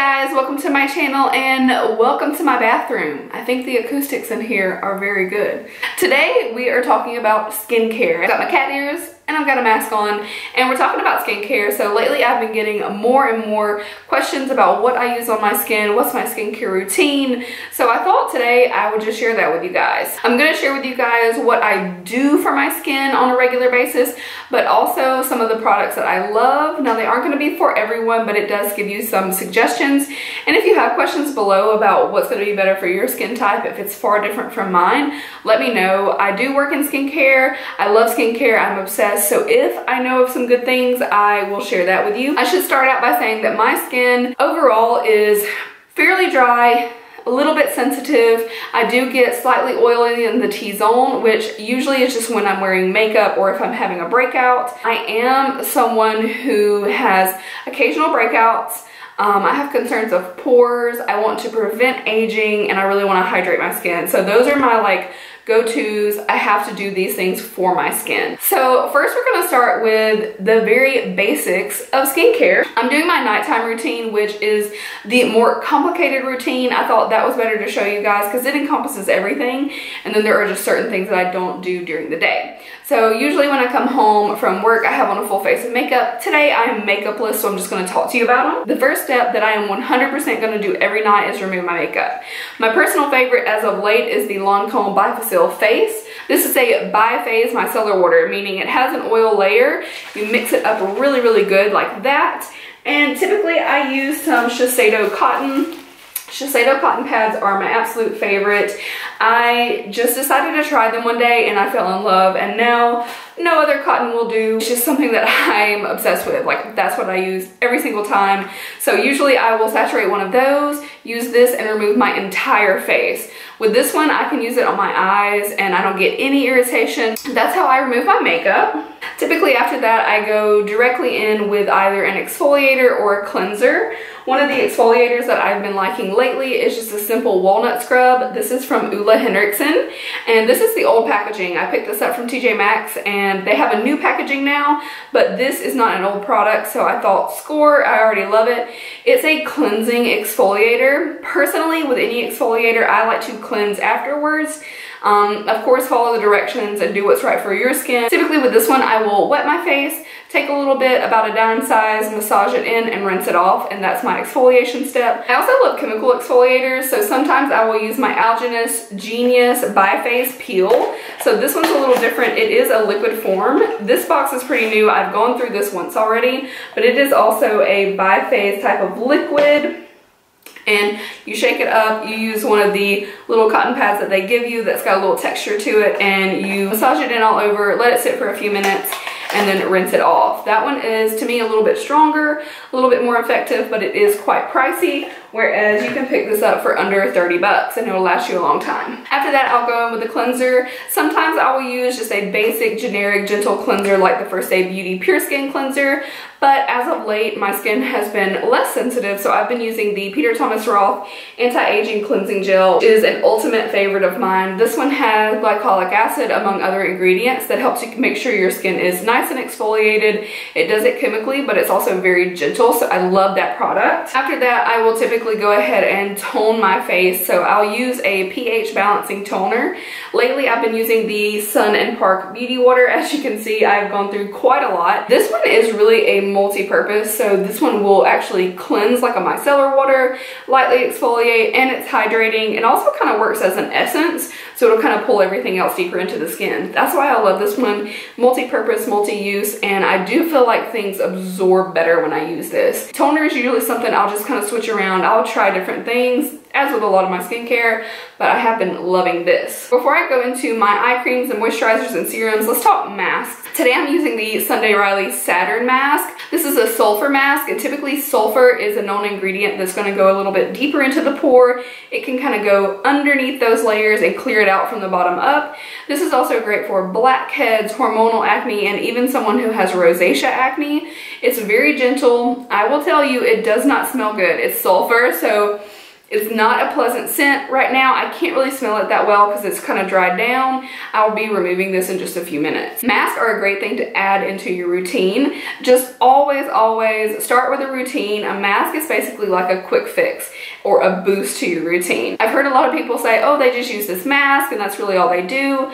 guys, welcome to my channel and welcome to my bathroom. I think the acoustics in here are very good. Today we are talking about skincare. I've got my cat ears and I've got a mask on and we're talking about skincare. So lately I've been getting more and more questions about what I use on my skin, what's my skincare routine. So I thought today I would just share that with you guys. I'm gonna share with you guys what I do for my skin on a regular basis, but also some of the products that I love. Now they aren't gonna be for everyone, but it does give you some suggestions. And if you have questions below about what's gonna be better for your skin type, if it's far different from mine, let me know. I do work in skincare. I love skincare, I'm obsessed. So if I know of some good things, I will share that with you. I should start out by saying that my skin overall is fairly dry, a little bit sensitive. I do get slightly oily in the T-zone, which usually is just when I'm wearing makeup or if I'm having a breakout. I am someone who has occasional breakouts. I have concerns of pores. I want to prevent aging and I really want to hydrate my skin. So those are my go-tos. I have to do these things for my skin. So first we're gonna start with the very basics of skincare. I'm doing my nighttime routine, which is the more complicated routine. I thought that was better to show you guys because it encompasses everything. And then there are just certain things that I don't do during the day. So usually when I come home from work, I have on a full face of makeup. Today I'm makeupless, so I'm just gonna talk to you about them. The first step that I am 100% gonna do every night is remove my makeup. My personal favorite as of late is the Lancome Bifacil Face. This is a biphase micellar water, meaning it has an oil layer. You mix it up really, really good like that. And typically I use some Shiseido cotton. Shiseido cotton pads are my absolute favorite. I just decided to try them one day and I fell in love, and now no other cotton will do. It's just something that I'm obsessed with. That's what I use every single time. So usually I will saturate one of those, use this, and remove my entire face. With this one, I can use it on my eyes and I don't get any irritation. That's how I remove my makeup. Typically after that, I go directly in with either an exfoliator or a cleanser. One of the exfoliators that I've been liking lately is just a simple walnut scrub. This is from Ulla Henriksen, and this is the old packaging. I picked this up from TJ Maxx, and they have a new packaging now, but this is not an old product, so I thought, score, I already love it. It's a cleansing exfoliator. Personally, with any exfoliator, I like to cleanse afterwards. Of course, follow the directions and do what's right for your skin. Typically with this one, I will wet my face, take a little bit, about a dime size, massage it in and rinse it off, and that's my exfoliation step. I also love chemical exfoliators, so sometimes I will use my Algenist Genius Biphase Peel. So this one's a little different. It is a liquid form. This box is pretty new. I've gone through this once already, but it is also a biphase type of liquid. And you shake it up, you use one of the little cotton pads that they give you that's got a little texture to it, and you massage it in all over, let it sit for a few minutes, and then rinse it off. That one is, to me, a little bit stronger, a little bit more effective, but it is quite pricey, whereas you can pick this up for under 30 bucks and it'll last you a long time. After that, I'll go in with the cleanser. Sometimes I will use just a basic, generic, gentle cleanser like the First Aid Beauty Pure Skin Cleanser, but as of late, my skin has been less sensitive, so I've been using the Peter Thomas Roth Anti-Aging Cleansing Gel, which is an ultimate favorite of mine. This one has glycolic acid, among other ingredients, that helps you make sure your skin is nice and exfoliated. It does it chemically, but it's also very gentle, so I love that product. After that, I will typically go ahead and tone my face, so I'll use a pH balancing toner. Lately, I've been using the Sun and Park Beauty Water. As you can see, I've gone through quite a lot. This one is really a multi-purpose, so this one will actually cleanse like a micellar water, lightly exfoliate, and it's hydrating, and also kind of works as an essence, so it'll kind of pull everything else deeper into the skin. That's why I love this one. Multi-purpose, multi-use, and I do feel like things absorb better when I use this. Toner is usually something I'll just kind of switch around. I'll try different things, as with a lot of my skincare, but I have been loving this. Before I go into my eye creams and moisturizers and serums, let's talk masks. Today I'm using the Sunday Riley Saturn mask. This is a sulfur mask, and typically sulfur is a known ingredient that's going to go a little bit deeper into the pore. It can kind of go underneath those layers and clear it out from the bottom up. This is also great for blackheads, hormonal acne, and even someone who has rosacea acne. It's very gentle. I will tell you, it does not smell good. It's sulfur, so It's not a pleasant scent right now. I can't really smell it that well because it's kind of dried down. I'll be removing this in just a few minutes. Masks are a great thing to add into your routine. Just always start with a routine. A mask is basically like a quick fix or a boost to your routine. I've heard a lot of people say, oh, they just use this mask and that's really all they do.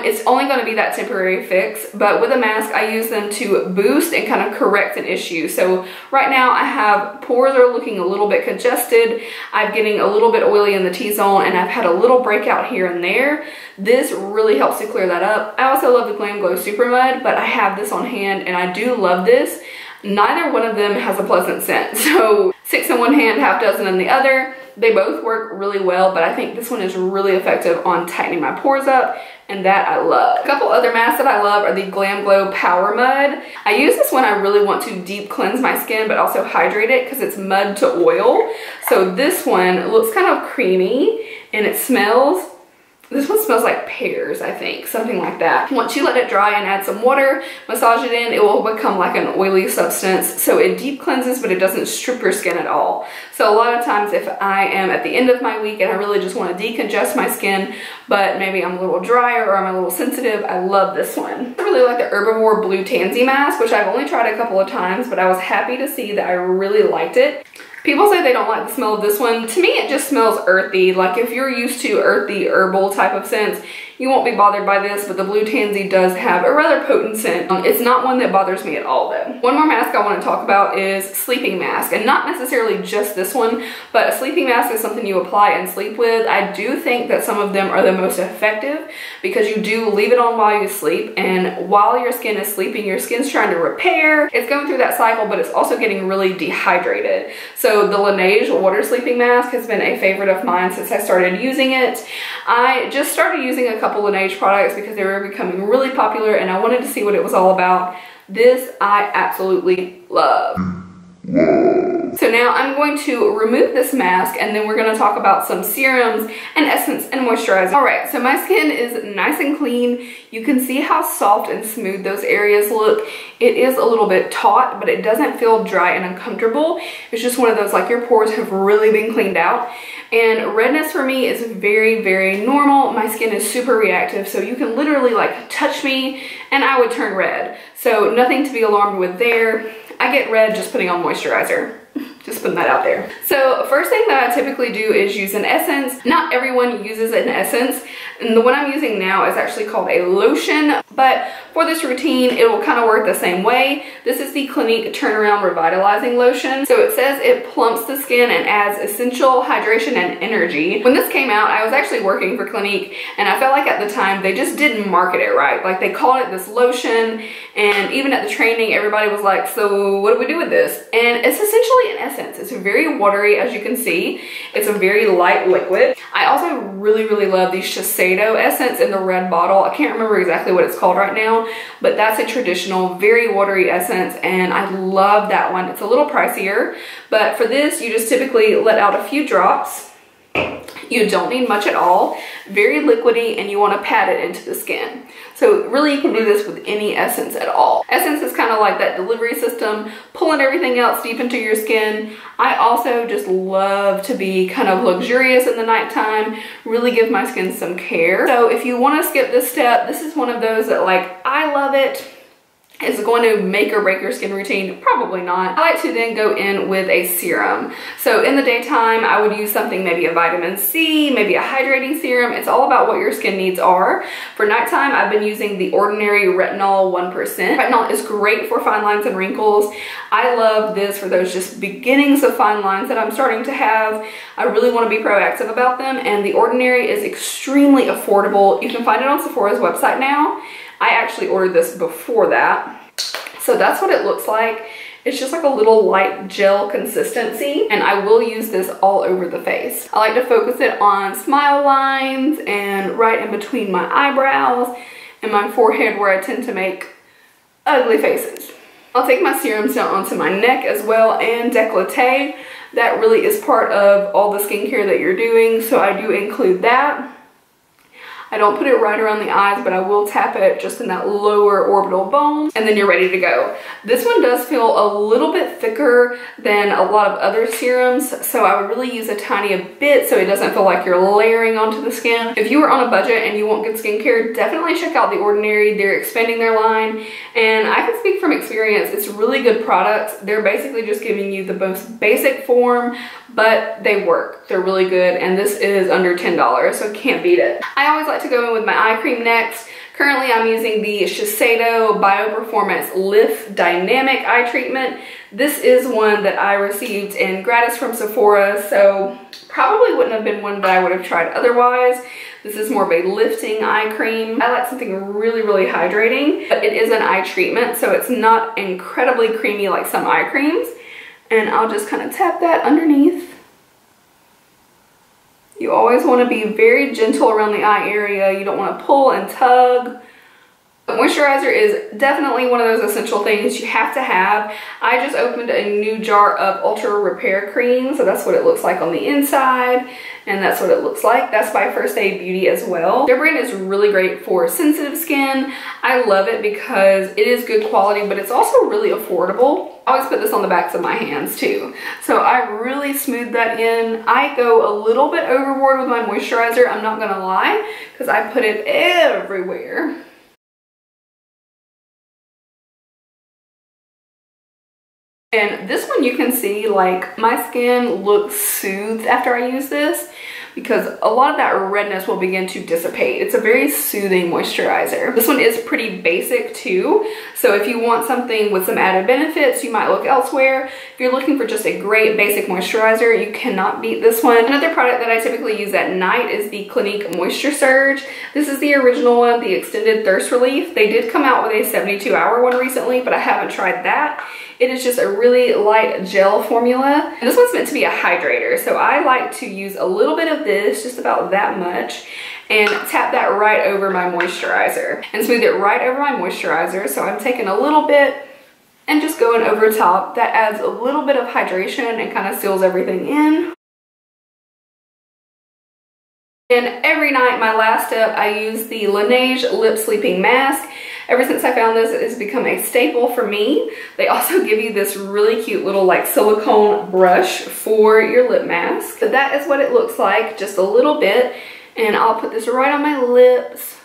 It's only going to be that temporary fix, but with a mask I use them to boost and kind of correct an issue. So right now I have pores are looking a little bit congested, I'm getting a little bit oily in the T-zone, and I've had a little breakout here and there. This really helps to clear that up. I also love the Glam Glow Super Mud, but I have this on hand and I do love this. Neither one of them has a pleasant scent, so 6 in one hand, half dozen in the other. They both work really well, but I think this one is really effective on tightening my pores up, and that I love. A couple other masks that I love are the Glam Glow Power Mud. I use this when I really want to deep cleanse my skin, but also hydrate it because it's mud to oil. So this one looks kind of creamy, and it smells, this one smells like pears, I think, something like that. Once you let it dry and add some water, massage it in, it will become like an oily substance. So it deep cleanses, but it doesn't strip your skin at all. So a lot of times if I am at the end of my week and I really just want to decongest my skin, but maybe I'm a little drier or I'm a little sensitive, I love this one. I really like the Herbivore Blue Tansy Mask, which I've only tried a couple of times, but I was happy to see that I really liked it. People say they don't like the smell of this one. To me, it just smells earthy. Like if you're used to earthy herbal type of scents, you won't be bothered by this, but the Blue Tansy does have a rather potent scent. It's not one that bothers me at all though. One more mask I want to talk about is sleeping mask, and not necessarily just this one, but a sleeping mask is something you apply and sleep with. I do think that some of them are the most effective because you do leave it on while you sleep, and while your skin is sleeping, your skin's trying to repair. It's going through that cycle, but it's also getting really dehydrated. So the Laneige water sleeping mask has been a favorite of mine since I started using it. I just started using a couple Laneige products because they were becoming really popular and I wanted to see what it was all about. This I absolutely love. So now I'm going to remove this mask and then we're going to talk about some serums and essence and moisturizer. Alright, so my skin is nice and clean. You can see how soft and smooth those areas look. It is a little bit taut, but it doesn't feel dry and uncomfortable. It's just one of those like your pores have really been cleaned out. And redness for me is very, very normal. My skin is super reactive, so you can literally like touch me and I would turn red. So nothing to be alarmed with there. I get red just putting on moisturizer. Just putting that out there. So first thing that I typically do is use an essence. Not everyone uses an essence, and the one I'm using now is actually called a lotion, but for this routine it will kind of work the same way. This is the Clinique Turnaround Revitalizing Lotion. So it says it plumps the skin and adds essential hydration and energy. When this came out, I was actually working for Clinique and I felt like at the time they just didn't market it right. Like they called it this lotion, and even at the training everybody was like, so what do we do with this? And it's essentially an essence. It's very watery, as you can see. It's a very light liquid. I also really, really love the Shiseido essence in the red bottle. I can't remember exactly what it's called right now, but that's a traditional, very watery essence, and I love that one. It's a little pricier, but for this, you just typically let out a few drops. You don't need much at all. Very liquidy, and you want to pat it into the skin. So really you can do this with any essence at all. Essence is kind of like that delivery system, pulling everything else deep into your skin. I also just love to be kind of luxurious in the nighttime, really give my skin some care. So if you want to skip this step, this is one of those that like, I love it. Is it going to make or break your skin routine? Probably not. I like to then go in with a serum. So in the daytime, I would use something, maybe a vitamin C, maybe a hydrating serum. It's all about what your skin needs are. For nighttime, I've been using the Ordinary Retinol 1%. Retinol is great for fine lines and wrinkles. I love this for those just beginnings of fine lines that I'm starting to have. I really want to be proactive about them, and the Ordinary is extremely affordable. You can find it on Sephora's website now. I actually ordered this before that. So that's what it looks like. It's just like a little light gel consistency, and I will use this all over the face. I like to focus it on smile lines and right in between my eyebrows and my forehead where I tend to make ugly faces. I'll take my serums down onto my neck as well and décolleté. That really is part of all the skincare that you're doing, so I do include that. I don't put it right around the eyes, but I will tap it just in that lower orbital bone, and then you're ready to go. This one does feel a little bit thicker than a lot of other serums, so I would really use a tiny bit so it doesn't feel like you're layering onto the skin. If you are on a budget and you want good skincare, definitely check out The Ordinary. They're expanding their line, and I can speak from experience, it's really good products. They're basically just giving you the most basic form, but they work. They're really good, and this is under $10, so can't beat it. I always like to go in with my eye cream next. Currently, I'm using the Shiseido BioPerformance Lift Dynamic Eye Treatment. This is one that I received in gratis from Sephora, so probably wouldn't have been one that I would have tried otherwise. This is more of a lifting eye cream. I like something really, really hydrating, but it is an eye treatment, so it's not incredibly creamy like some eye creams. And I'll just kind of tap that underneath. You always want to be very gentle around the eye area. You don't want to pull and tug. Moisturizer is definitely one of those essential things you have to have. I just opened a new jar of Ultra Repair Cream, so that's what it looks like on the inside, and that's what it looks like. That's by First Aid Beauty as well. Their brand is really great for sensitive skin. I love it because it is good quality, but it's also really affordable. I always put this on the backs of my hands too. So I really smooth that in. I go a little bit overboard with my moisturizer, I'm not gonna lie, because I put it everywhere. And this one you can see, like, my skin looks soothed after I use this because a lot of that redness will begin to dissipate. It's a very soothing moisturizer. This one is pretty basic too, so if you want something with some added benefits, you might look elsewhere. If you're looking for just a great basic moisturizer, you cannot beat this one. Another product that I typically use at night is the Clinique Moisture Surge. This is the original one, the Extended Thirst Relief. They did come out with a 72-hour one recently, but I haven't tried that. It is just a really light gel formula. And this one's meant to be a hydrator, so I like to use a little bit of this, just about that much, and tap that right over my moisturizer and smooth it right over my moisturizer. So I'm taking a little bit and just going over top. That adds a little bit of hydration and kind of seals everything in. And every night, my last step, I use the Laneige Lip Sleeping Mask. Ever since I found this, it has become a staple for me. They also give you this really cute little like silicone brush for your lip mask. So that is what it looks like, just a little bit. And I'll put this right on my lips.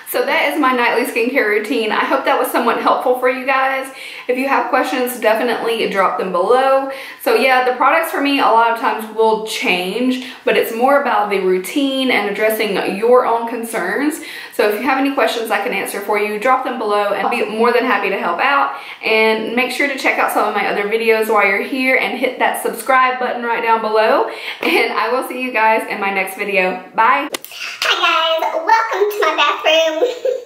So that is my nightly skincare routine. I hope that was somewhat helpful for you guys. If you have questions, definitely drop them below. So yeah, the products for me a lot of times will change, but it's more about the routine and addressing your own concerns. So if you have any questions I can answer for you, drop them below and I'll be more than happy to help out. And make sure to check out some of my other videos while you're here and hit that subscribe button right down below. And I will see you guys in my next video. Bye. Hi guys, welcome to my bathroom.